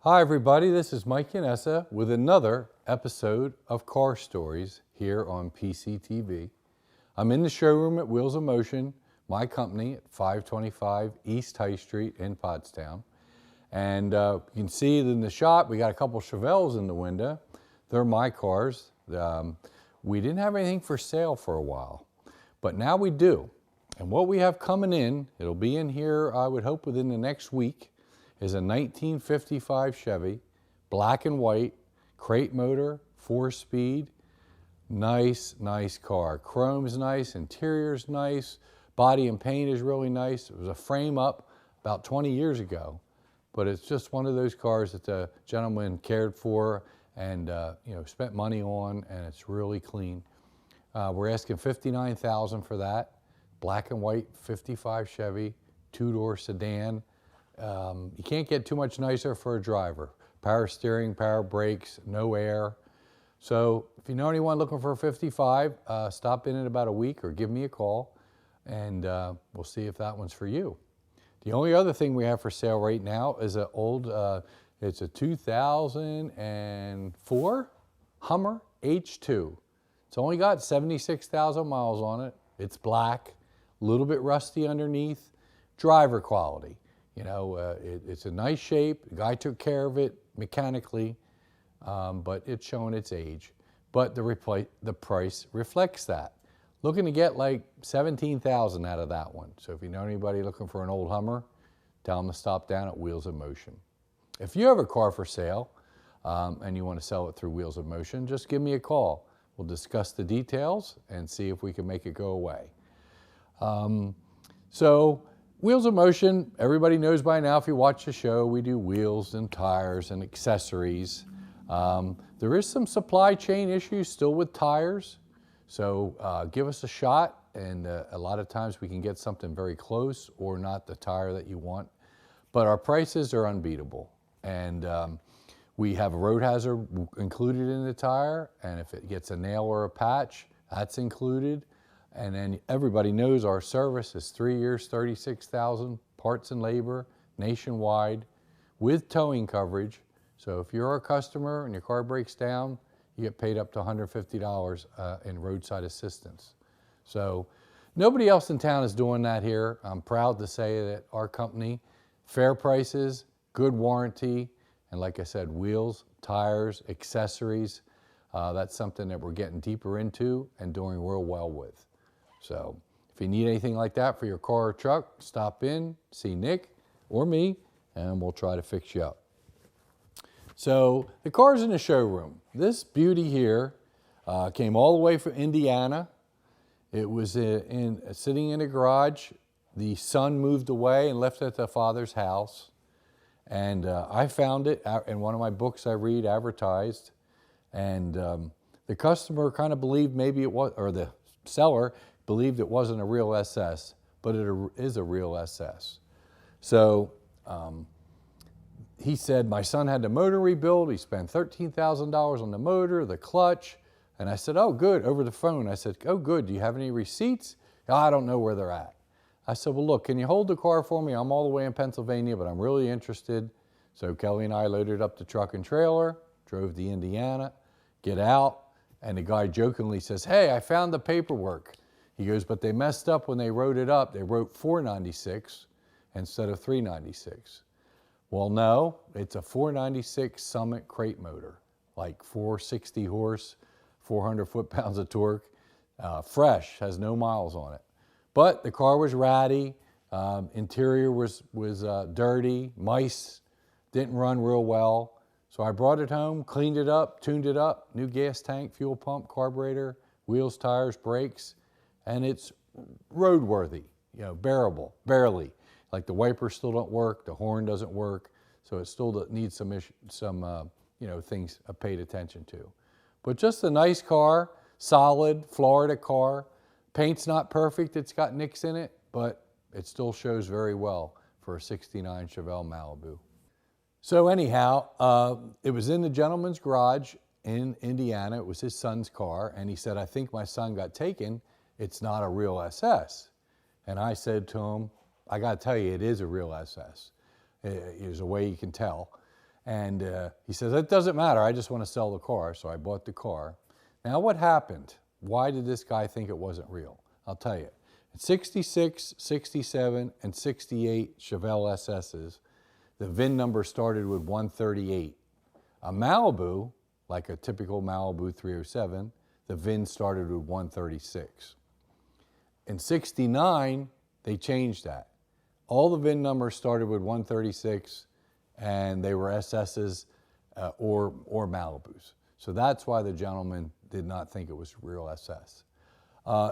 Hi everybody, this is Mike Yanessa with another episode of Car Stories here on PCTV. I'm in the showroom at Wheels of Motion, my company at 525 East High Street in Pottstown. And you can see in the shop, we got a couple Chevelles in the window. They're my cars. We didn't have anything for sale for a while, but now we do. And what we have coming in, it'll be in here, I would hope within the next week, is a 1955 Chevy, black and white, crate motor, 4-speed, nice car. Chrome's nice, interior's nice, body and paint is really nice. It was a frame up about 20 years ago, but it's just one of those cars that the gentleman cared for and spent money on, and it's really clean. We're asking $59,000 for that. Black and white 55 Chevy, 2-door sedan. You can't get too much nicer for a driver. Power steering, power brakes, no air. So if you know anyone looking for a 55, stop in about a week or give me a call, and we'll see if that one's for you. The only other thing we have for sale right now is an old, it's a 2004 Hummer H2. It's only got 76,000 miles on it. It's black, a little bit rusty underneath, driver quality. You know, it's a nice shape. The guy took care of it mechanically, but it's showing its age. But the price reflects that. Looking to get like $17,000 out of that one. So if you know anybody looking for an old Hummer, tell them to stop down at Wheels of Motion. If you have a car for sale and you want to sell it through Wheels of Motion, just give me a call. We'll discuss the details and see if we can make it go away. So Wheels of Motion, everybody knows by now if you watch the show, we do wheels and tires and accessories. There is some supply chain issues still with tires, so give us a shot, and a lot of times we can get something very close or not the tire that you want. But our prices are unbeatable, and we have a road hazard included in the tire, and if it gets a nail or a patch, that's included. And then everybody knows our service is 3 years, 36,000, parts and labor, nationwide, with towing coverage. So if you're our customer and your car breaks down, you get paid up to $150 in roadside assistance. So nobody else in town is doing that here. I'm proud to say that our company, fair prices, good warranty, and like I said, wheels, tires, accessories, that's something that we're getting deeper into and doing real well with. So if you need anything like that for your car or truck, stop in, see Nick or me, and we'll try to fix you up. So the car's in the showroom. This beauty here came all the way from Indiana. It was sitting in a garage. The son moved away and left it at the father's house. And I found it in one of my books I read advertised. And the customer kind of believed maybe it was, or the seller believed it wasn't a real SS, but it is a real SS. So he said, my son had the motor rebuilt. He spent $13,000 on the motor, the clutch. And I said, oh, good, over the phone. I said, oh, good, do you have any receipts? Oh, I don't know where they're at. I said, well, look, can you hold the car for me? I'm all the way in Pennsylvania, but I'm really interested. So Kelly and I loaded up the truck and trailer, drove to Indiana, get out, and the guy jokingly says, hey, I found the paperwork. He goes, but they messed up when they wrote it up. They wrote $496 instead of $396. Well, no, it's a $496 Summit crate motor, like 460 horse, 400 foot-pounds of torque, fresh, has no miles on it. But the car was ratty, interior was dirty, mice, didn't run real well. So I brought it home, cleaned it up, tuned it up, new gas tank, fuel pump, carburetor, wheels, tires, brakes, and it's roadworthy, bearable, barely. Like the wipers still don't work, the horn doesn't work, so it still needs some things paid attention to. But just a nice car, solid Florida car. Paint's not perfect, it's got nicks in it, but it still shows very well for a '69 Chevelle Malibu. So anyhow, it was in the gentleman's garage in Indiana. It was his son's car, and he said, I think my son got taken. It's not a real SS. And I said to him, I got to tell you, it is a real SS. There's a way you can tell. And he says, it doesn't matter, I just want to sell the car. So I bought the car. Now what happened? Why did this guy think it wasn't real? I'll tell you. In 66, 67, and 68 Chevelle SS's, the VIN number started with 138. A Malibu, like a typical Malibu 307, the VIN started with 136. In 69, they changed that. All the VIN numbers started with 136, and they were SS's or Malibus. So that's why the gentleman did not think it was real SS.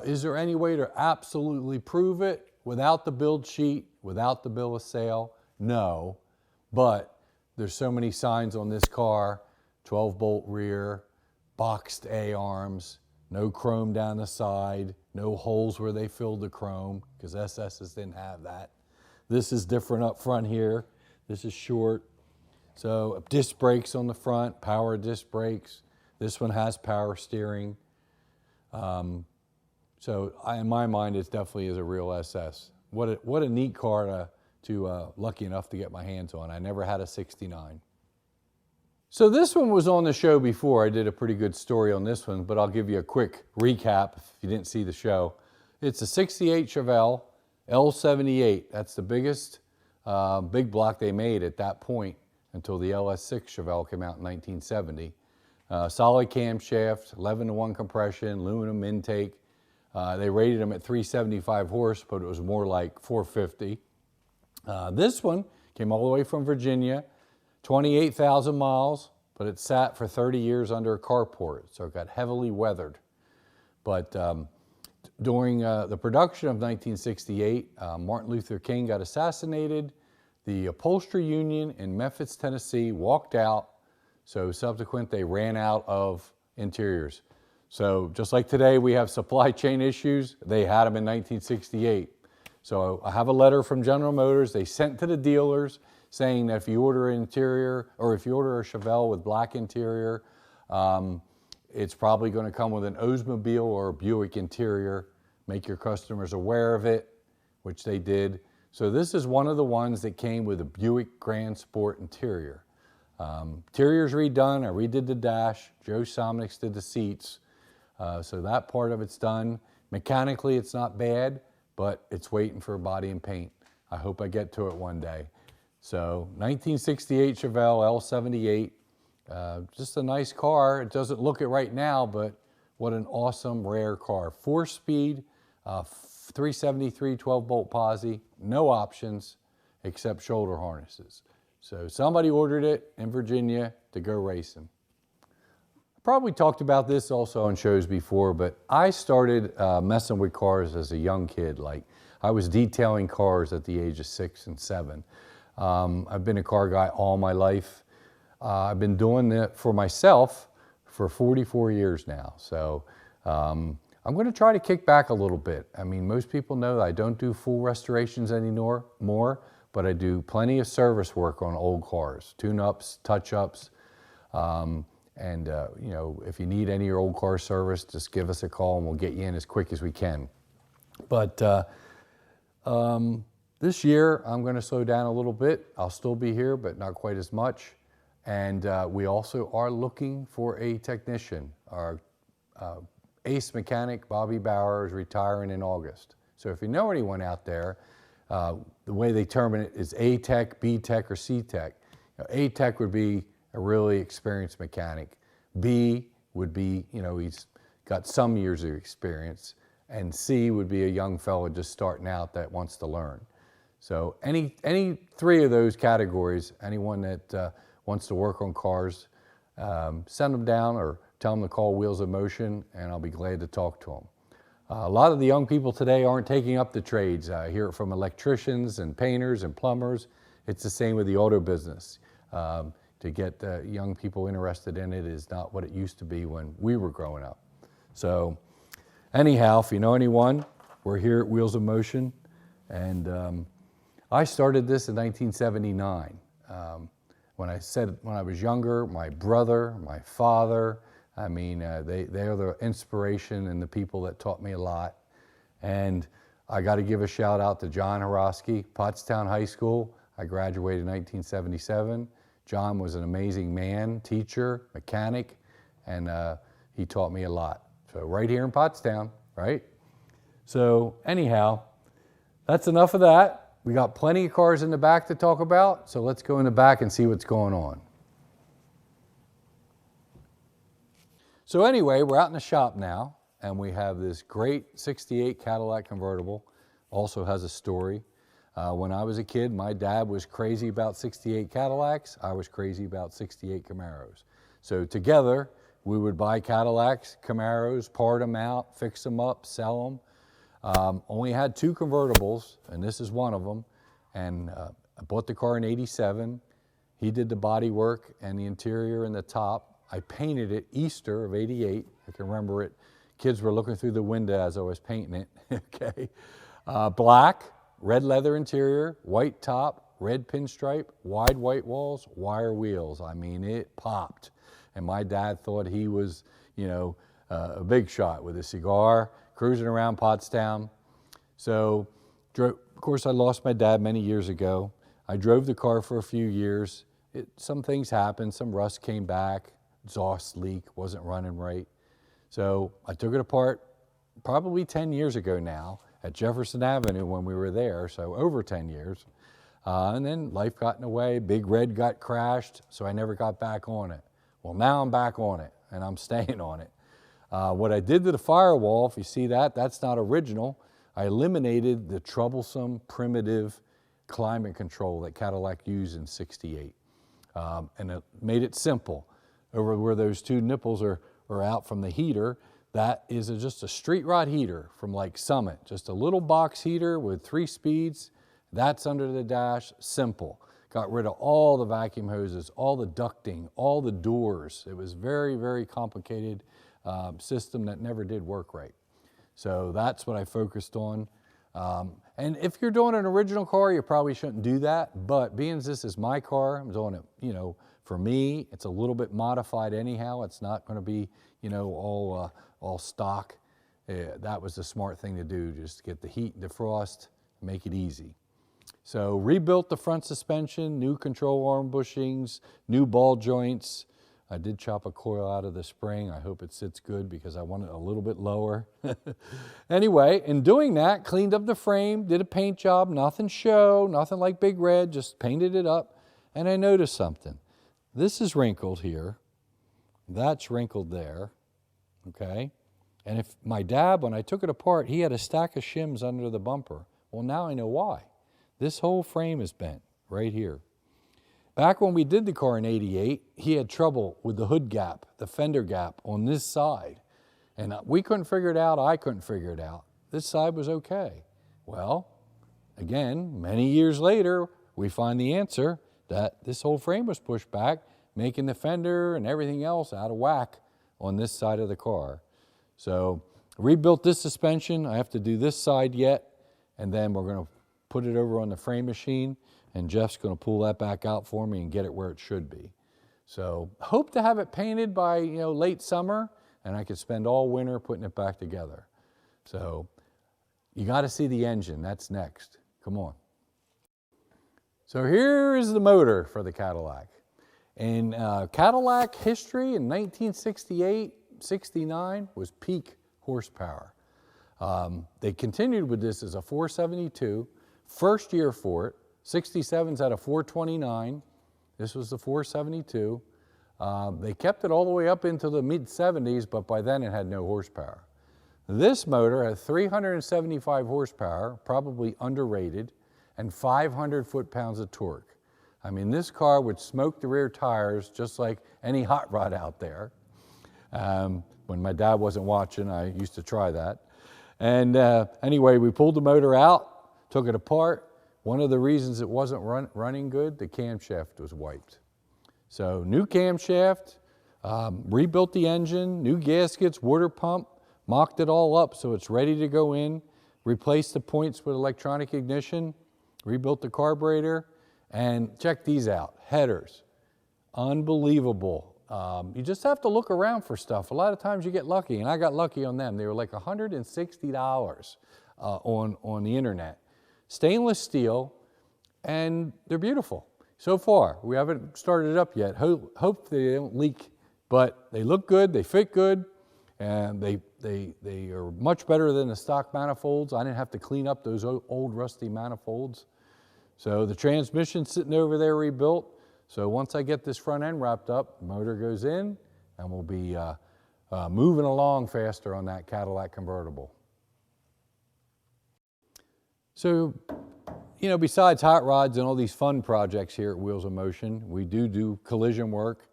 Is there any way to absolutely prove it without the build sheet, without the bill of sale? No, but there's so many signs on this car: 12-bolt rear, boxed A-arms, no chrome down the side, no holes where they filled the chrome, because SS's didn't have that. This is different up front here. This is short. So disc brakes on the front, power disc brakes. This one has power steering. So in my mind, it definitely is a real SS. What a neat car to lucky enough to get my hands on. I never had a 69. So this one was on the show before. I did a pretty good story on this one, but I'll give you a quick recap if you didn't see the show. It's a 68 Chevelle L78. That's the biggest big block they made at that point until the LS6 Chevelle came out in 1970. Solid camshaft, 11-to-1 compression, aluminum intake. They rated them at 375 horse, but it was more like 450. This one came all the way from Virginia, 28,000 miles, but it sat for 30 years under a carport, so it got heavily weathered. But during the production of 1968, Martin Luther King got assassinated. The upholstery union in Memphis, Tennessee walked out, so subsequent they ran out of interiors. So just like today we have supply chain issues, they had them in 1968. So I have a letter from General Motors they sent to the dealers saying that if you order an interior, or if you order a Chevelle with black interior, it's probably going to come with an Oldsmobile or a Buick interior. Make your customers aware of it, which they did. So this is one of the ones that came with a Buick Grand Sport interior. Interior's redone. I redid the dash. Joe Somnick's did the seats. So that part of it's done. Mechanically, it's not bad, but it's waiting for body and paint. I hope I get to it one day. So 1968 Chevelle L78, just a nice car. It doesn't look it right now, but what an awesome, rare car. 4-speed, 373 12-bolt posi, no options except shoulder harnesses. So somebody ordered it in Virginia to go racing. Probably talked about this also on shows before, but I started messing with cars as a young kid. Like, I was detailing cars at the age of 6 and 7. I've been a car guy all my life. I've been doing it for myself for 44 years now. So I'm going to try to kick back a little bit. I mean, most people know that I don't do full restorations anymore, but I do plenty of service work on old cars, tune-ups, touch-ups. You know, if you need any of your old car service, just give us a call and we'll get you in as quick as we can. But this year, I'm going to slow down a little bit. I'll still be here, but not quite as much. And we also are looking for a technician. Our ace mechanic, Bobby Bauer, is retiring in August. So if you know anyone out there, the way they term it is A-Tech, B-Tech, or C-Tech. You know, A-Tech would be a really experienced mechanic. B would be, you know, he's got some years of experience. And C would be a young fellow just starting out that wants to learn. So any three of those categories, anyone that wants to work on cars, send them down or tell them to call Wheels of Motion, and I'll be glad to talk to them. A lot of the young people today aren't taking up the trades. I hear it from electricians and painters and plumbers. It's the same with the auto business. To get young people interested in it is not what it used to be when we were growing up. So anyhow, if you know anyone, we're here at Wheels of Motion. And I started this in 1979. When I was younger, my brother, my father, I mean, they are the inspiration and the people that taught me a lot. And I got to give a shout out to John Horosky, Pottstown High School. I graduated in 1977. John was an amazing man, teacher, mechanic, and he taught me a lot. So right here in Pottstown, right? So anyhow, that's enough of that. We got plenty of cars in the back to talk about, so let's go in the back and see what's going on. So anyway, we're out in the shop now, and we have this great 68 Cadillac convertible. Also has a story. When I was a kid, my dad was crazy about 68 Cadillacs. I was crazy about 68 Camaros. So together, we would buy Cadillacs, Camaros, part them out, fix them up, sell them. Only had 2 convertibles, and this is one of them. And I bought the car in '87. He did the body work and the interior and the top. I painted it Easter of '88. I can remember it. Kids were looking through the window as I was painting it. Okay. Black, red leather interior, white top, red pinstripe, wide white walls, wire wheels. I mean, it popped. And my dad thought he was, you know, a big shot with a cigar, cruising around Pottstown. So, of course, I lost my dad many years ago. I drove the car for a few years. Some things happened, some rust came back, exhaust leak, wasn't running right. So I took it apart probably 10 years ago now at Jefferson Avenue when we were there, so over 10 years. And then life got in the way, Big Red got crashed, so I never got back on it. Well, now I'm back on it, and I'm staying on it. What I did to the firewall, if you see that, that's not original. I eliminated the troublesome, primitive climate control that Cadillac used in '68. And it made it simple. Over where those 2 nipples are out from the heater, that is just a street rod heater from like Summit, just a little box heater with 3 speeds. That's under the dash, simple. Got rid of all the vacuum hoses, all the ducting, all the doors. It was very, very complicated system that never did work right. So that's what I focused on. And if you're doing an original car, you probably shouldn't do that, but being this is my car, I'm doing it, you know, for me, it's a little bit modified anyhow. It's not gonna be, you know, all stock. That was the smart thing to do, just get the heat and defrost, make it easy. So rebuilt the front suspension, new control arm bushings, new ball joints. I did chop a coil out of the spring. I hope it sits good because I want it a little bit lower. Anyway, in doing that, cleaned up the frame, did a paint job, nothing show, nothing like Big Red, just painted it up. And I noticed something. This is wrinkled here. That's wrinkled there, okay? And if my dad, when I took it apart, he had a stack of shims under the bumper. Well, now I know why. This whole frame is bent right here. Back when we did the car in '88, he had trouble with the hood gap, the fender gap on this side. And we couldn't figure it out, I couldn't figure it out. This side was okay. Well, again, many years later, we find the answer that this whole frame was pushed back, making the fender and everything else out of whack on this side of the car. So rebuilt this suspension. I have to do this side yet, and then we're gonna put it over on the frame machine, and Jeff's gonna pull that back out for me and get it where it should be. So hope to have it painted by, you know, late summer, and I could spend all winter putting it back together. So you gotta see the engine, that's next. Come on. So here is the motor for the Cadillac. In Cadillac history in 1968, 69 was peak horsepower. They continued with this as a 472, first year for it. 67's at a 429. This was the 472. They kept it all the way up into the mid-70s, but by then it had no horsepower. This motor had 375 horsepower, probably underrated, and 500 foot-pounds of torque. I mean, this car would smoke the rear tires just like any hot rod out there. When my dad wasn't watching, I used to try that. And anyway, we pulled the motor out, took it apart. One of the reasons it wasn't running good, the camshaft was wiped. So new camshaft, rebuilt the engine, new gaskets, water pump, mocked it all up so it's ready to go in, replaced the points with electronic ignition, rebuilt the carburetor, and check these out, headers, unbelievable. You just have to look around for stuff. A lot of times you get lucky, and I got lucky on them. They were like $160 on the internet. Stainless steel, and they're beautiful. So far, we haven't started it up yet. Hope they don't leak, but they look good, they fit good, and they are much better than the stock manifolds. I didn't have to clean up those old rusty manifolds. So the transmission's sitting over there rebuilt. So once I get this front end wrapped up, the motor goes in, and we'll be moving along faster on that Cadillac convertible. So, you know, besides hot rods and all these fun projects here at Wheels of Motion, we do collision work.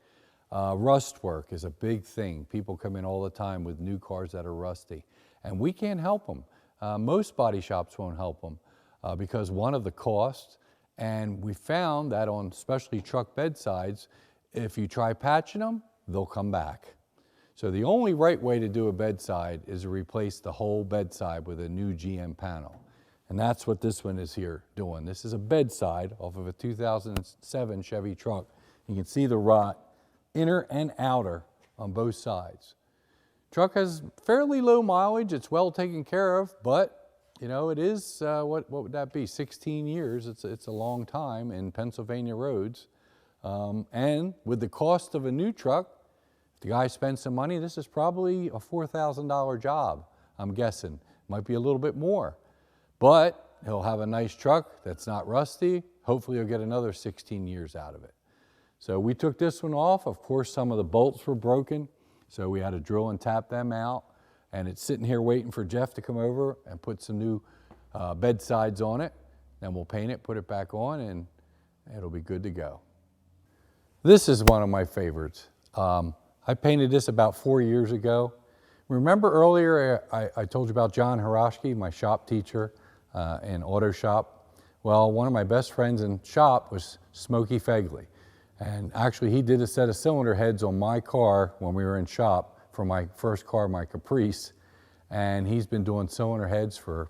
Rust work is a big thing. People come in all the time with new cars that are rusty, and we can't help them. Most body shops won't help them because one of the costs, and we found that on especially truck bedsides, if you try patching them, they'll come back. So the only right way to do a bedside is to replace the whole bedside with a new GM panel. And that's what this one is here doing. This is a bedside off of a 2007 Chevy truck. You can see the rot, inner and outer, on both sides. Truck has fairly low mileage. It's well taken care of, but you know, it is, what would that be, 16 years. It's a long time in Pennsylvania roads. And with the cost of a new truck, if the guy spends some money, this is probably a $4,000 job, I'm guessing. Might be a little bit more. But he'll have a nice truck that's not rusty. Hopefully he'll get another 16 years out of it. So we took this one off. Of course, some of the bolts were broken, so we had to drill and tap them out. And it's sitting here waiting for Jeff to come over and put some new bedsides on it. Then we'll paint it, put it back on, and it'll be good to go. This is one of my favorites. I painted this about 4 years ago. Remember earlier I told you about John Hiroshki, my shop teacher in auto shop? Well, one of my best friends in shop was Smokey Fegley. And actually he did a set of cylinder heads on my car when we were in shop for my first car, my Caprice. And he's been doing cylinder heads for,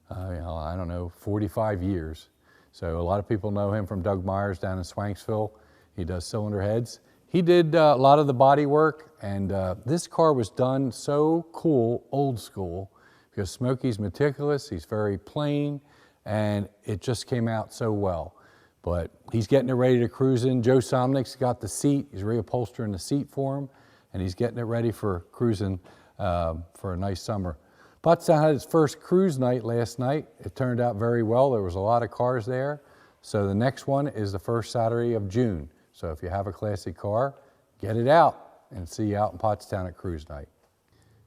I don't know, 45 years. So a lot of people know him from Doug Myers down in Swanksville. He does cylinder heads. He did a lot of the body work, and this car was done so cool, old school, because Smokey's meticulous, he's very plain, and it just came out so well. But he's getting it ready to cruise in. Joe Somnick's got the seat, he's reupholstering the seat for him, and he's getting it ready for cruising for a nice summer. Pottstown had its first cruise night last night. It turned out very well. There was a lot of cars there. So the next one is the first Saturday of June. So if you have a classic car, get it out and see you out in Pottstown at cruise night.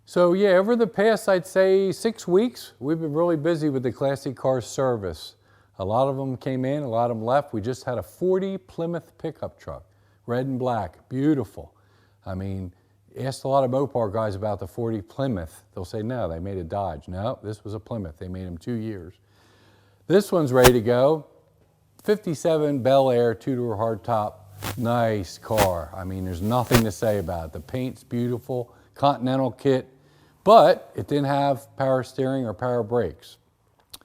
So yeah, over the past, I'd say 6 weeks, we've been really busy with the classic car service. A lot of them came in, a lot of them left. We just had a 40 Plymouth pickup truck, red and black, beautiful. I mean, asked a lot of Mopar guys about the 40 Plymouth. They'll say, no, they made a Dodge. No, this was a Plymouth. They made them 2 years. This one's ready to go. 57 Bel Air, two-door hardtop. Nice car. I mean, there's nothing to say about it. The paint's beautiful, Continental kit, but it didn't have power steering or power brakes.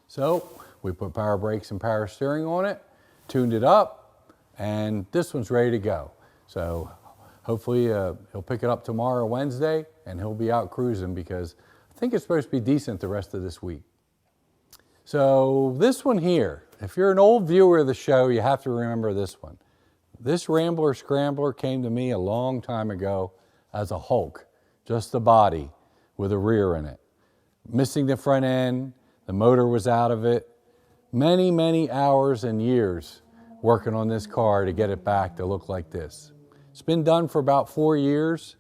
So we put power brakes and power steering on it, tuned it up, and this one's ready to go. So hopefully he'll pick it up tomorrow, Wednesday, and he'll be out cruising because I think it's supposed to be decent the rest of this week. So this one here, if you're an old viewer of the show, you have to remember this one. This Rambler Scrambler came to me a long time ago as a Hulk, just the body with a rear in it. Missing the front end, the motor was out of it. Many, many hours and years working on this car to get it back to look like this. It's been done for about 4 years.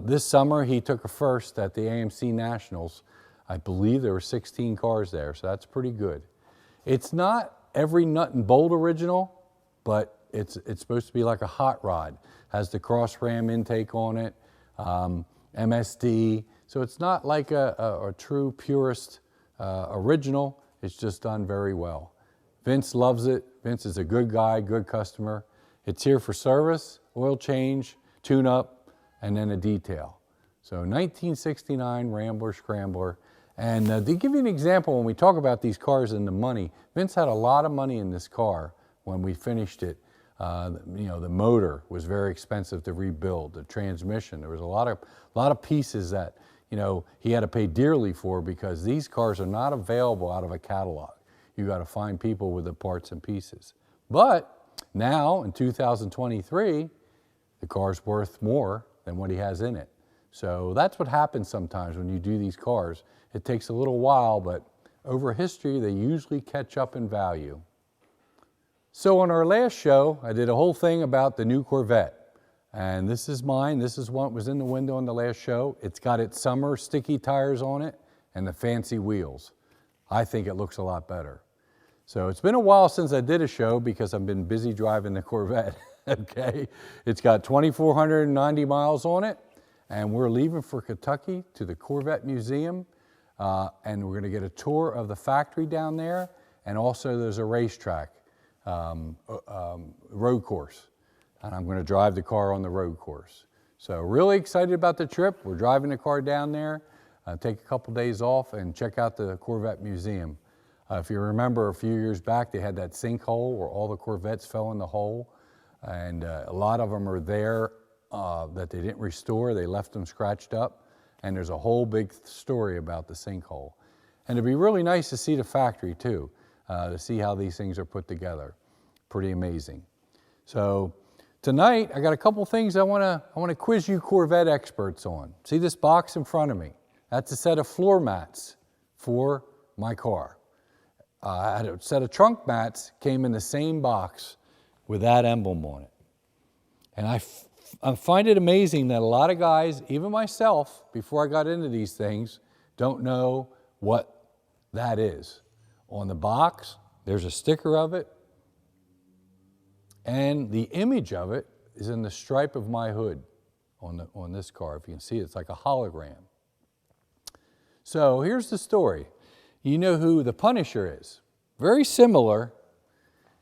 This summer he took a first at the AMC Nationals. I believe there were 16 cars there, so that's pretty good. It's not every nut and bolt original, but it's supposed to be like a hot rod. Has the cross ram intake on it, MSD. So it's not like a true purist original. It's just done very well. Vince loves it. Vince is a good guy, good customer. It's here for service, oil change, tune-up, and then a detail. So 1969 Rambler Scrambler. And to give you an example, when we talk about these cars and the money, Vince had a lot of money in this car when we finished it. You know, the motor was very expensive to rebuild. The transmission, there was a lot of pieces that, you know, he had to pay dearly for because these cars are not available out of a catalog. You got to find people with the parts and pieces. But Now, in 2023, the car's worth more than what he has in it. So that's what happens sometimes when you do these cars. It takes a little while, but over history, they usually catch up in value. So on our last show, I did a whole thing about the new Corvette. And this is mine. This is what was in the window on the last show. It's got its summer sticky tires on it and the fancy wheels. I think it looks a lot better. So it's been a while since I did a show because I've been busy driving the Corvette, okay? It's got 2,490 miles on it, and we're leaving for Kentucky to the Corvette Museum, and we're gonna get a tour of the factory down there, and also there's a racetrack, road course, and I'm gonna drive the car on the road course. So really excited about the trip. We're driving the car down there, take a couple days off and check out the Corvette Museum. If you remember a few years back, they had that sinkhole where all the Corvettes fell in the hole, and a lot of them are there that they didn't restore. They left them scratched up, and there's a whole big story about the sinkhole. And it'd be really nice to see the factory too, to see how these things are put together. Pretty amazing. So tonight, I got a couple things I want to quiz you Corvette experts on. See this box in front of me? That's a set of floor mats for my car. I had a set of trunk mats, came in the same box with that emblem on it. And I find it amazing that a lot of guys, even myself, before I got into these things, don't know what that is. On the box, there's a sticker of it, and the image of it is in the stripe of my hood on this car. If you can see it, it's like a hologram. So here's the story. You know who the Punisher is. Very similar.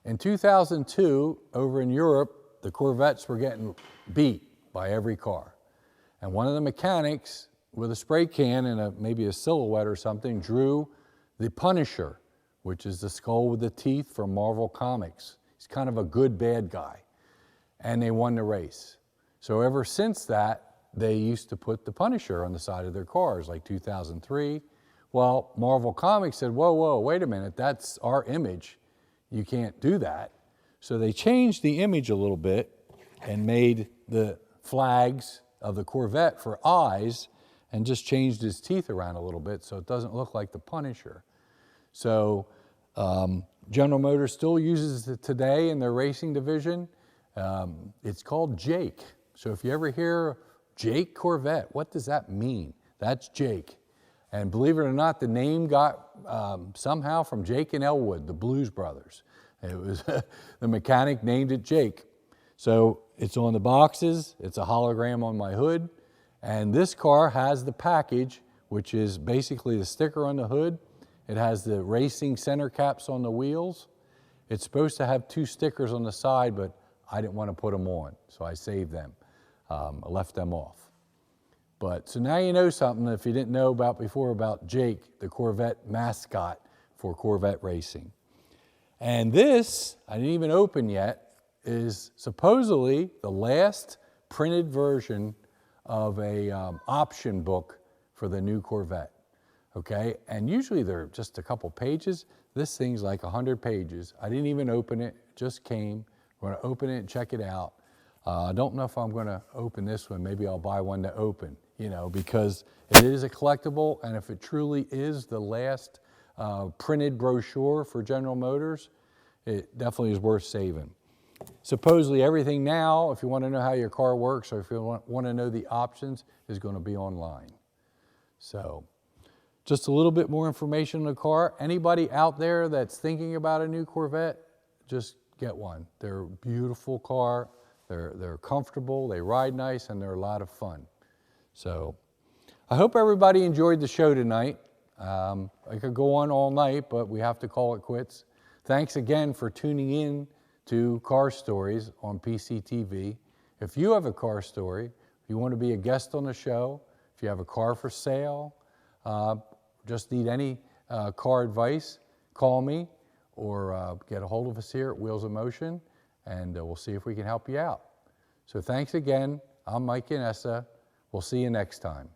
In 2002, over in Europe, the Corvettes were getting beat by every car. And one of the mechanics with a spray can and maybe a silhouette or something drew the Punisher, which is the skull with the teeth from Marvel Comics. He's kind of a good bad guy. And they won the race. So ever since that, they used to put the Punisher on the side of their cars, like 2003. Well, Marvel Comics said, whoa, wait a minute, that's our image. You can't do that. So they changed the image a little bit and made the flags of the Corvette for eyes and just changed his teeth around a little bit so it doesn't look like the Punisher. So General Motors still uses it today in their racing division. It's called Jake. So if you ever hear Jake Corvette, what does that mean? That's Jake. And believe it or not, the name got somehow from Jake and Elwood, the Blues Brothers. It was the mechanic named it Jake. So it's on the boxes, it's a hologram on my hood, and this car has the package, which is basically the sticker on the hood. It has the racing center caps on the wheels. It's supposed to have two stickers on the side, but I didn't want to put them on, so I saved them. I left them off. But so now you know something if you didn't know about before about Jake, the Corvette mascot for Corvette racing. And this, I didn't even open yet, is supposedly the last printed version of a option book for the new Corvette. Okay, and usually they're just a couple pages. This thing's like 100 pages. I didn't even open it, it just came. We're gonna open it and check it out. I don't know if I'm gonna open this one. Maybe I'll buy one to open, you know, because it is a collectible, and if it truly is the last printed brochure for General Motors, it definitely is worth saving. Supposedly everything now, if you want to know how your car works or if you want to know the options, is going to be online. So just a little bit more information on the car. Anybody out there that's thinking about a new Corvette, just get one. They're a beautiful car. They're comfortable, they ride nice, and they're a lot of fun. So I hope everybody enjoyed the show tonight. I could go on all night, but we have to call it quits. Thanks again for tuning in to Car Stories on PCTV. If you have a car story, if you want to be a guest on the show, if you have a car for sale, just need any car advice, call me or get a hold of us here at Wheels of Motion, and we'll see if we can help you out. So thanks again. I'm Mike Inessa. We'll see you next time.